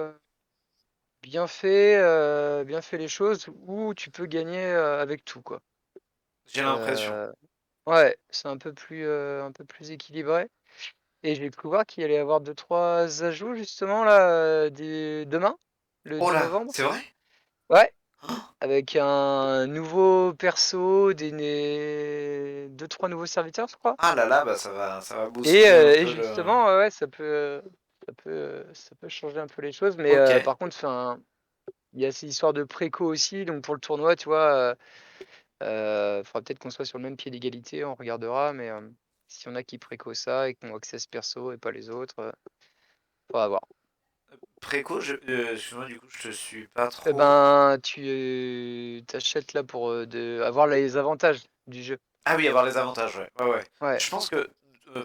bien fait les choses où tu peux gagner avec tout, quoi. J'ai l'impression. Euh, ouais, c'est un peu plus équilibré. Et j'ai cru voir qu'il allait y avoir deux trois ajouts justement là, demain, le Oh 10 là, novembre. c'est vrai? Ouais, Oh, avec un nouveau perso, 2-3 nouveaux serviteurs, je crois. ah là là, bah ça va booster un Et peu le. justement, ouais, ça peut changer un peu les choses. Mais Ok, par contre, enfin, il y a ces histoires de préco aussi. Donc pour le tournoi, tu vois, faudra peut-être qu'on soit sur le même pied d'égalité. On regardera. Mais s'il y en a qui préco ça et qui ont accès à ce perso et pas les autres, faudra voir. préco, excuse-moi, du coup, je te suis pas Eh trop. ben, tu t'achètes là pour avoir les avantages du jeu. Ah oui, avoir les avantages, ouais. Ouais, ouais. Ouais. Je pense que,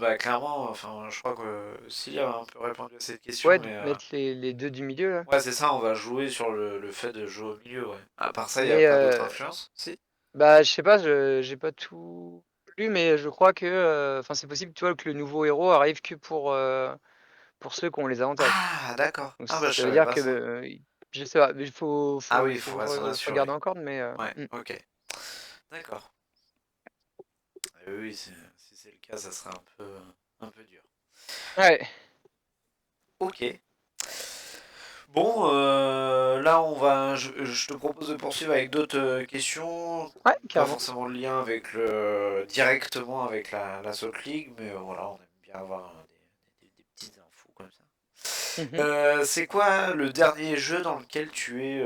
bah, clairement, enfin, je crois que s'il a un peu répondu à cette question, Ouais, de mais mettre les deux du milieu là. ouais, c'est ça, on va jouer sur le fait de jouer au milieu, ouais. À part ça, il n'y a Mais pas d'autre influence? Si? bah je sais pas, j'ai pas tout lu, mais je crois que enfin c'est possible, tu vois, que le nouveau héros arrive que pour ceux qui ont les avantages. Ah, d'accord. Donc Ah, bah, je ça veut savais dire pas que ça. je sais pas, mais il Ah oui, il faut que faudrait s'en je regarde assurer. encore, mais Ouais, ok. D'accord. Oui, oui, si c'est le cas, ça serait un peu dur. ouais, Ok. Bon, là, je te propose de poursuivre avec d'autres questions, ouais, pas carrément. forcément le lien avec directement avec la Salt League, mais voilà, on aime bien avoir des petites infos comme ça. Mhm. C'est quoi le dernier jeu dans lequel tu es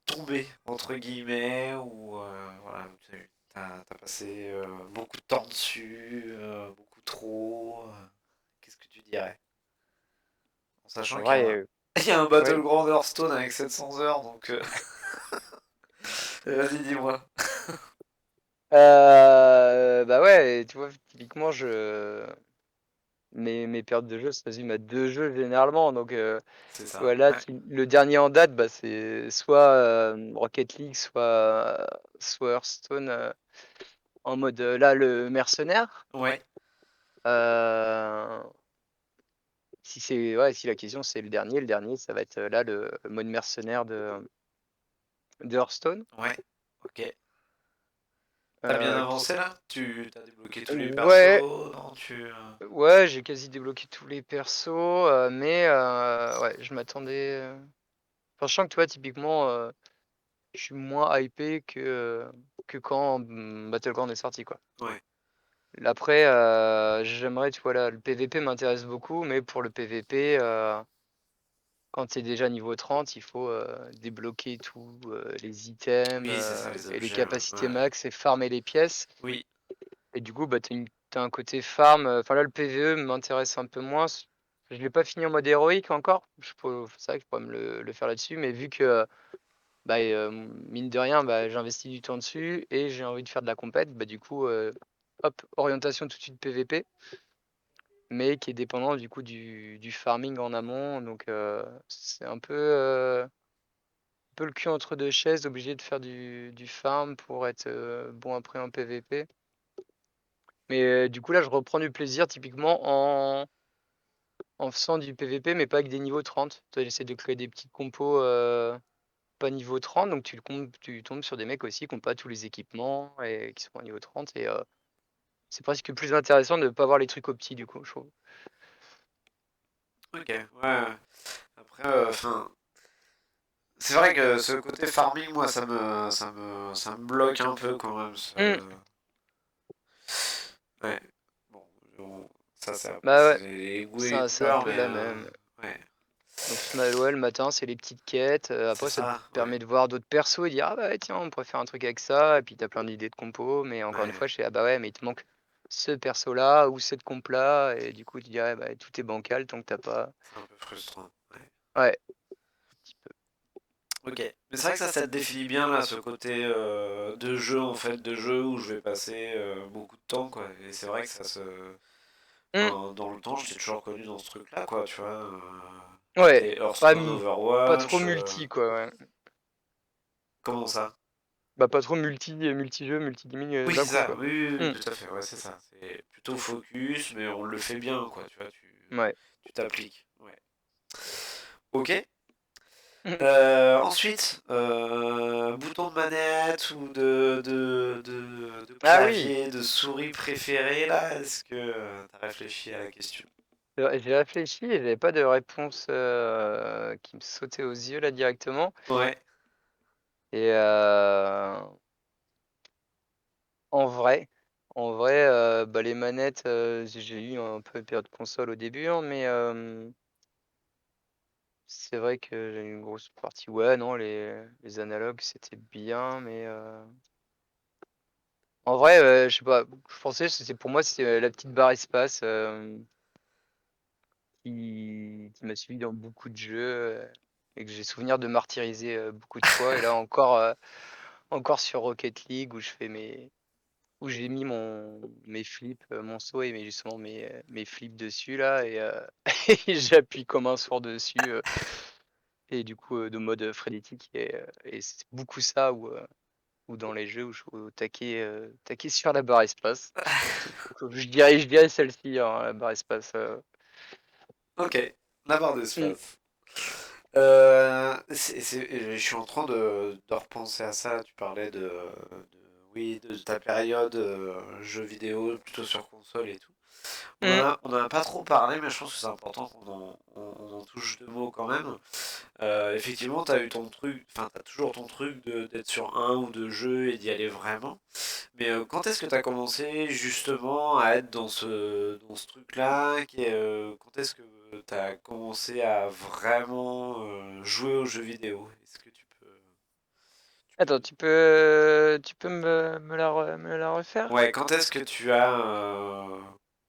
tombé, entre guillemets, ou voilà, t'as passé beaucoup de temps dessus, beaucoup trop, qu'est-ce que tu dirais? En sachant En qu'il y a vrai, il y a un ouais. Battleground Hearthstone avec 700 heures, donc vas-y, dis-moi. Bah ouais, tu vois, typiquement, mes périodes de jeu se résument à 2 jeux généralement. Donc, C'est tu ça, vois, là, ouais. le dernier en date, bah, c'est soit Rocket League, soit Hearthstone en mode là, le mercenaire. Ouais, Euh, si la question c'est le dernier, ça va être là le mode mercenaire de Hearthstone. Ouais, ok. T'as bien Euh, qui- avancé là? Tu t'as débloqué tous les Ouais, persos? Non, tu... ouais, j'ai quasi débloqué tous les persos, mais ouais, je m'attendais. Enfin, je sens que toi, typiquement, je suis moins hypé que quand Battleground est sorti, quoi. Ouais. Après, j'aimerais, tu vois, là, le PVP m'intéresse beaucoup, mais pour le PVP, quand tu es déjà niveau 30, il faut débloquer tous les items Oui, c'est ça, les et les objets. capacités Ouais. max et farmer les pièces. Oui. Et du coup, bah, t'as un côté farm. Enfin, là, le PVE m'intéresse un peu moins. Je l'ai pas fini en mode héroïque encore. C'est vrai que je pourrais me le faire là-dessus, mais vu que, bah, mine de rien, bah, j'investis du temps dessus et j'ai envie de faire de la compète, bah, du coup, hop, orientation tout de suite PVP, mais qui est dépendant du coup du farming en amont. Donc, c'est un peu le cul entre deux chaises, obligé de faire du farm pour être bon après en PVP. Mais du coup, là, je reprends du plaisir typiquement en faisant du PVP, mais pas avec des niveaux 30. Toi, j'essaie de créer des petites compos pas niveau 30, donc tu tombes sur des mecs aussi qui n'ont pas tous les équipements et qui sont à niveau 30. Et c'est presque plus intéressant de ne pas voir les trucs opti, du coup, je trouve. Ok. Ouais. Après, enfin, c'est vrai que ce côté farming, moi, ça me bloque un peu quand même. Hmm. Ouais. Bon, ça, c'est après, Bah c'est ouais, les goûts et les ça, c'est un couleurs, peu mais la même. ouais, Donc, ouais, le matin, c'est les petites quêtes. c'est Après, ça te ça. Ouais, permet de voir d'autres persos et dire, ah bah ouais, tiens, on pourrait faire un truc avec ça. Et puis, t'as plein d'idées de compos. Mais encore une ouais, fois, je fais, ah bah ouais, mais il te manque ce perso-là ou cette comp-là. Et du coup, tu dis, ah bah, tout est bancal tant que t'as pas. c'est un peu frustrant. Ouais. Ouais. Ok. Mais c'est vrai que ça te définit bien là, ce côté de jeu en fait, de jeu où je vais passer beaucoup de temps quoi. Et c'est vrai que ça se, Hmm. enfin, dans le temps, je t'ai toujours connu dans ce truc-là quoi, tu vois. Ouais. C'était Pas, Hearthstone, pas trop Overwatch. multi, quoi. Ouais. Comment ça? Bah, pas trop multi-jeu, multi-gaming Oui, d'un c'est coup, ça. quoi. Oui, oui, oui, Hmm. tout à fait. Ouais, c'est ça. C'est plutôt focus, mais on le fait bien quoi. Tu vois, Ouais. tu t'appliques. Ouais. Ok. Ensuite, bouton de manette ou de Ah oui, clavier, de souris préféré là, est-ce que t'as réfléchi à la question? j'ai réfléchi et j'avais pas de réponse qui me sautait aux yeux là directement. Ouais, Et en vrai, bah, les manettes, j'ai eu un peu une période console au début, hein, mais c'est vrai que j'ai eu une grosse partie. Ouais, non, les analogues c'était bien, mais en vrai, je sais pas, je pensais, pour moi, c'est la petite barre espace qui m'a suivi dans beaucoup de jeux et que j'ai souvenir de martyriser beaucoup de fois. Et là encore sur Rocket League où j'ai mis mes flips, mon saut et justement mes flips dessus là et, et j'appuie comme un sourd dessus et du coup de mode frénétique et c'est beaucoup ça ou dans les jeux où je suis au taquet, taquet sur la barre espace. Je dirais celle-ci, hein, la barre espace. ok, la barre Hmm. d'espace. Je suis en train de repenser à ça. Tu parlais oui, de ta période jeux vidéo, plutôt sur console et tout. Hmm. On en a pas trop parlé, mais je pense que c'est important on en touche deux mots quand même. Effectivement, t'as eu ton truc, enfin, t'as toujours ton truc d'être sur un ou deux jeux et d'y aller vraiment. Mais quand est-ce que t'as commencé justement à être dans ce truc-là quand est-ce que t'as commencé à vraiment jouer aux jeux vidéo? Est-ce que tu Attends, peux... tu peux me la refaire? Ouais, quand est-ce que tu as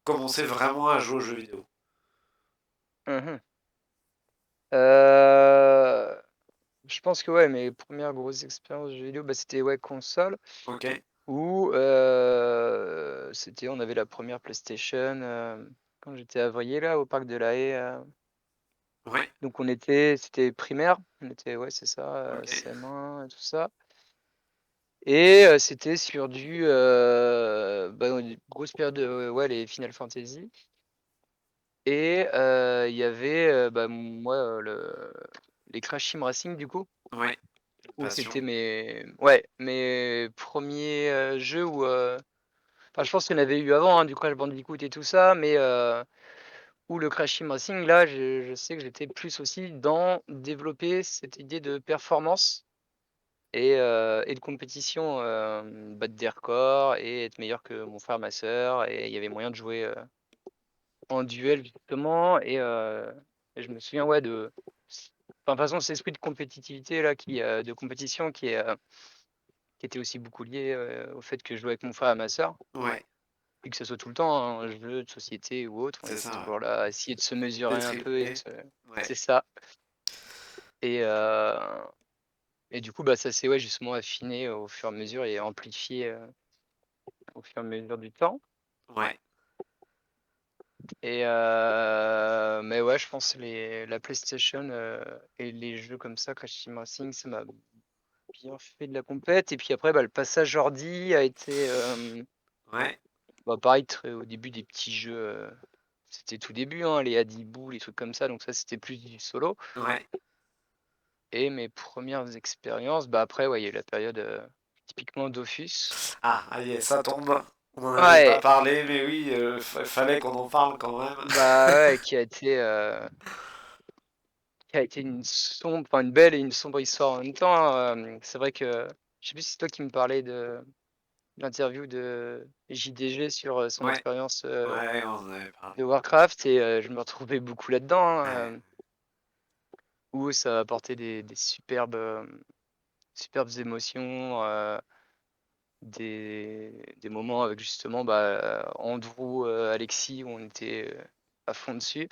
commencé vraiment à jouer aux jeux vidéo? Mhm. Euh, je pense que ouais, mes premières grosses expériences de jeux vidéo, bah, c'était ouais, console, Ok, où on avait la première PlayStation quand j'étais à Vrier, là, au parc de la Haye. ouais, Donc c'était primaire, on était, ouais, c'est ça, ok, CM1 et tout ça. Et c'était sur bah, une grosse période de ouais, les Final Fantasy. Et il y avait, bah, moi, les Crash Team Racing du coup, Ouais, où passion. c'était mes premiers jeux où, enfin je pense qu'il y en avait eu avant, hein, du Crash Bandicoot et tout ça, mais où le Crash Team Racing là, je sais que j'étais plus aussi dans développer cette idée de performance et de compétition, battre des records et être meilleur que mon frère, ma sœur, et il y avait moyen de jouer, en duel justement, et je me souviens, ouais, enfin, de toute façon, cet esprit de compétitivité là de compétition qui était aussi beaucoup lié, au fait que je jouais avec mon frère et ma sœur, Ouais, et que ça soit tout le temps, hein, un jeu de société ou autre, on c'est était ça, ouais. toujours là à essayer de se mesurer Des un peu et de triplés. se Ouais, c'est ça. Et heu et du coup, bah, ça s'est, ouais, justement affiné au fur et à mesure et amplifié, au fur et à mesure du temps. ouais, Mais ouais, je pense la PlayStation, et les jeux comme ça, Crash Team Racing, ça m'a bien fait de la compète. Et puis après, bah, le passage ordi a été, ouais, bah, pareil, très au début des petits jeux, c'était tout début, hein, les Hadibou, les trucs comme ça, donc ça, c'était plus du solo. ouais. Et mes premières expériences, bah, après, ouais, il y a eu la période, typiquement Dofus. Ah, allez, ça tombe. On n'en avait pas Ouais, parlé, mais oui, fallait qu'on en parle quand même. bah, ouais, qui a été enfin une belle et une sombre histoire en même temps, hein. C'est vrai que je sais plus si c'est toi qui me parlais de l'interview de JDG sur, son Ouais, expérience, ouais, on en avait parlé. de Warcraft, et je me retrouvais beaucoup là-dedans, Ouais, hein, où ça a apporté des superbes émotions, des moments avec justement, bah, Andrew, Alexis, où on était, à fond dessus,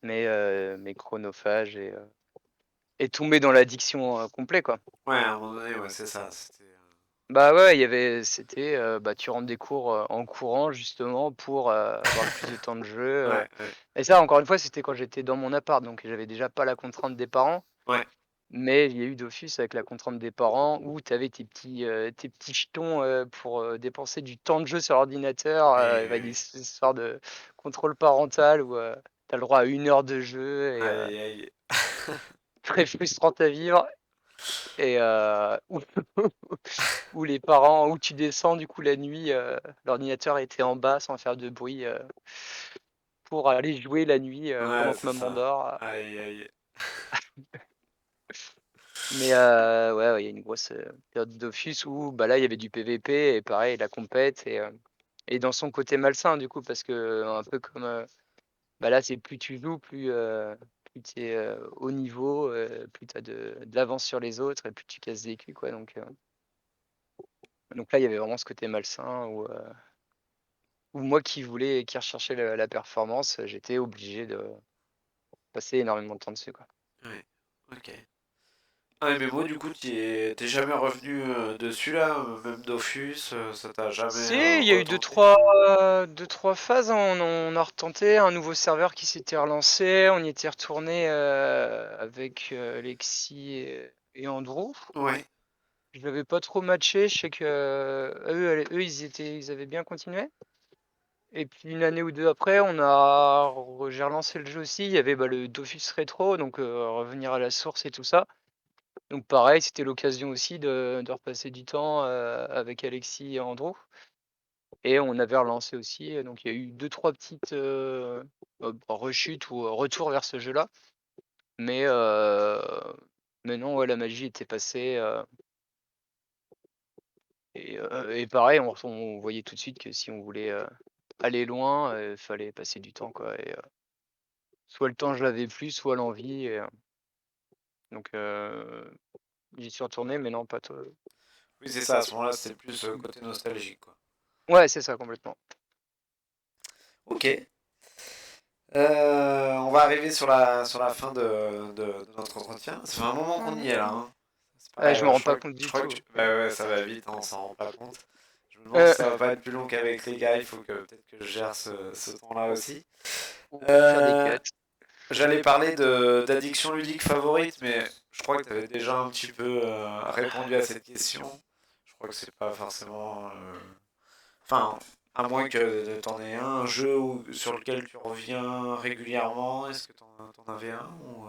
mais chronophage et tomber dans l'addiction, complet, quoi. ouais, à un moment donné, ouais, c'est ça. C'était. Bah, ouais, c'était, bah, tu rentres des cours, en courant justement pour, avoir le plus de temps de jeu, Ouais, ouais, et ça encore une fois, c'était quand j'étais dans mon appart, donc j'avais déjà pas la contrainte des parents. ouais. Mais il y a eu Dofus avec la contrainte des parents où tu avais tes petits jetons, pour, dépenser du temps de jeu sur l'ordinateur, Oui, avec des oui. histoires de contrôle parental où, tu as le droit à 1 heure de jeu, et Aïe, aïe. très frustrante à vivre, et où où les parents où tu descends du coup la nuit, l'ordinateur était en bas sans faire de bruit, pour aller jouer la nuit, Ouais, pendant que c'est maman ça. dort. Aïe, aïe. Mais ouais, ouais, il y a une grosse, période Dofus où, bah, là, il y avait du PVP et pareil la compète, et dans son côté malsain du coup, parce que un peu comme, bah, là, c'est plus tu joues, plus tu es, haut niveau, plus tu as de l'avance sur les autres et plus tu casses des culs, quoi, donc là, il y avait vraiment ce côté malsain où moi qui recherchais la performance, j'étais obligé de passer énormément de temps dessus, quoi. Ouais, ok. Ouais, mais moi, du coup, t'es jamais revenu dessus là, même Dofus, ça t'a jamais Si, il y a eu deux retenté? trois deux trois phases, hein. On a retenté un nouveau serveur qui s'était relancé, on y était retourné, avec, Alexis et Andrew. Ouais, Je l'avais pas trop matché, je sais que, eux, ils avaient bien continué, et puis une année ou 2 après, j'ai relancé le jeu aussi. Il y avait, bah, le Dofus rétro, donc revenir à la source et tout ça. Donc pareil, c'était l'occasion aussi de repasser du temps, avec Alexis et Andrew. Et on avait relancé aussi, donc il y a eu deux trois petites, rechutes ou retours vers ce jeu-là. Mais non, ouais, la magie était passée, et pareil, on voyait tout de suite que si on voulait, aller loin, fallait passer du temps, quoi, et soit le temps je l'avais plus, soit l'envie, donc j'y suis retourné, mais non, pas to oui, c'est ça, à ce moment-là, c'était plus côté nostalgique, quoi. ouais, c'est ça, complètement. Ok. On va arriver sur la fin de notre entretien. Ça fait un moment qu'on y est là, hein. C'est pareil, Je me rends je pas crois, compte je du crois tout. que bah ouais, ça va vite, hein, on s'en rend pas compte. Je me demande si Heu, ça va pas être plus long qu'avec les gars, il faut que peut-être que je gère ce temps-là aussi. on peut faire des Euh, cuts. J'allais parler d'addiction ludique favorite, mais je crois que tu avais déjà un petit peu répondu à cette question. Je crois que c'est pas forcément. Enfin, À moins que t'en aies un jeu sur lequel tu reviens régulièrement. Est-ce que t'en avais un ou...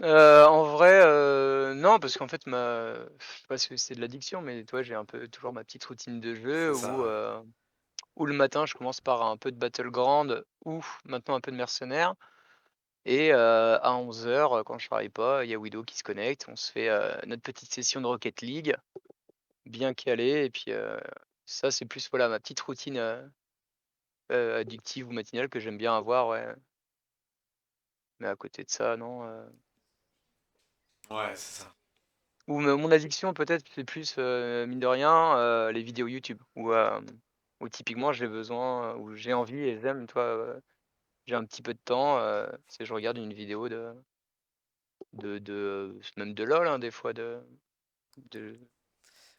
En vrai, non, parce qu'en fait, je sais pas si c'est de l'addiction, mais toi, j'ai un peu toujours ma petite routine de jeu C'est ça, ouais. où le matin, je commence par un peu de Battleground ou maintenant un peu de Mercenaires. Et à 11 h, quand je travaille pas, il y a Widow qui se connecte. On se fait notre petite session de Rocket League, bien calée. Et puis ça, c'est plus voilà ma petite routine addictive ou matinale que j'aime bien avoir, ouais. Mais à côté de ça, non. Ouais, c'est ça. Ou mon addiction peut-être, c'est plus, mine de rien, les vidéos YouTube où typiquement j'ai besoin, où j'ai envie et j'aime, toi, j'ai un petit peu de temps, c'est je regarde une vidéo même de LOL, hein, des fois de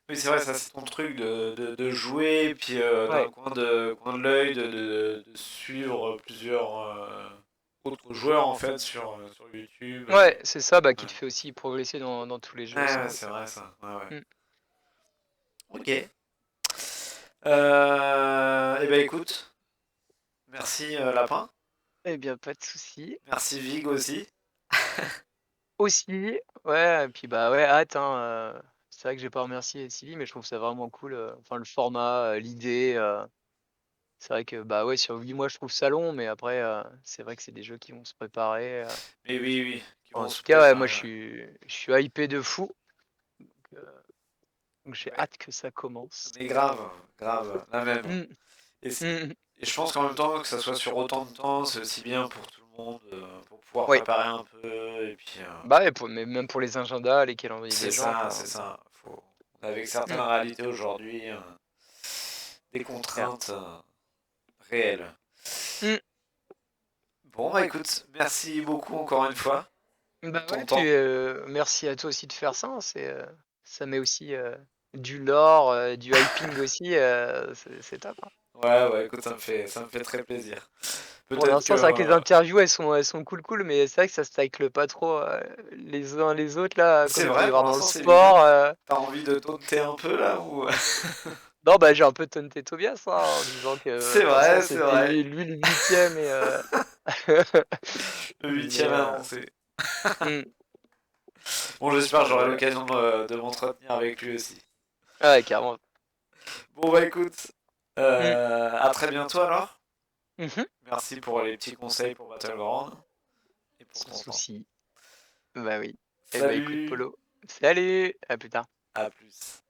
Oui, c'est vrai, ça c'est ton truc de jouer, puis d'un ouais, coin de l'œil, de suivre plusieurs autres joueurs en fait sur YouTube. ouais, c'est ça, bah, qui Ouais. te fait aussi progresser dans tous les jeux Ouais, sans ouais, doute. c'est vrai ça. Ouais, ouais. Mmh. Ok. Eh ben écoute, merci Lapin. Eh bien, pas de souci. Merci Vig aussi. Aussi, ouais et puis, bah, ouais, hâte, hein, c'est vrai que j'ai pas remercié Sylvie, mais je trouve ça vraiment cool, enfin le format, l'idée, c'est vrai que, bah, ouais, sur 8 mois, je trouve ça long, mais après, c'est vrai que c'est des jeux qui vont se préparer, Mais oui, oui, qui en vont tout se cas, ouais, moi, préparer. je suis hypé de fou, heu, donc j'ai Ouais. Ouais. hâte que ça commence. Mais grave, grave, la même. Mmh. Et, Mmh. et je pense qu'en même temps, que ça soit sur autant de temps, c'est aussi bien pour tout le monde, pour pouvoir Oui, préparer un peu, et puis... bah, ouais, mais même pour les agendas, les calendriers c'est des gens, ça, enfin, c'est ça. Avec certaines mmh, réalités aujourd'hui, des clair. contraintes réelles. Mmh. Bon, bah écoute, merci beaucoup encore une fois de Bah, ton ouais, puis, temps. merci à toi aussi de faire ça, hein, ça met aussi, du lore, du hyping aussi, c'est top, hein. Ouais, ouais, écoute, ça me fait très plaisir. Pour Peut-être que... l'instant, c'est vrai que les interviews, elles sont cool, mais c'est vrai que ça se tacle pas trop, les uns les autres là, c'est comme il peut y vrai, pour avoir dans le l'instant, c'est mignon. sport, T'as envie de taunter un peu, là, ou... Non, bah, j'ai un peu taunté Tobias, hein, en disant que, de C'est toute façon, vrai, c'est c'était vrai. lui le 8e et Le mais huitième avancé. mmh, Bon, j'espère que mais j'aurai voilà. l'occasion de m'entretenir avec lui aussi. Ouais, carrément. Bon, bah écoute, Mmh. à très bientôt alors. Mmh. Merci pour les petits conseils pour Battleground et pour Sans ton temps. souci. Bah, oui. Eh bah, écoute Salut, Polo, salut, à plus tard. à plus.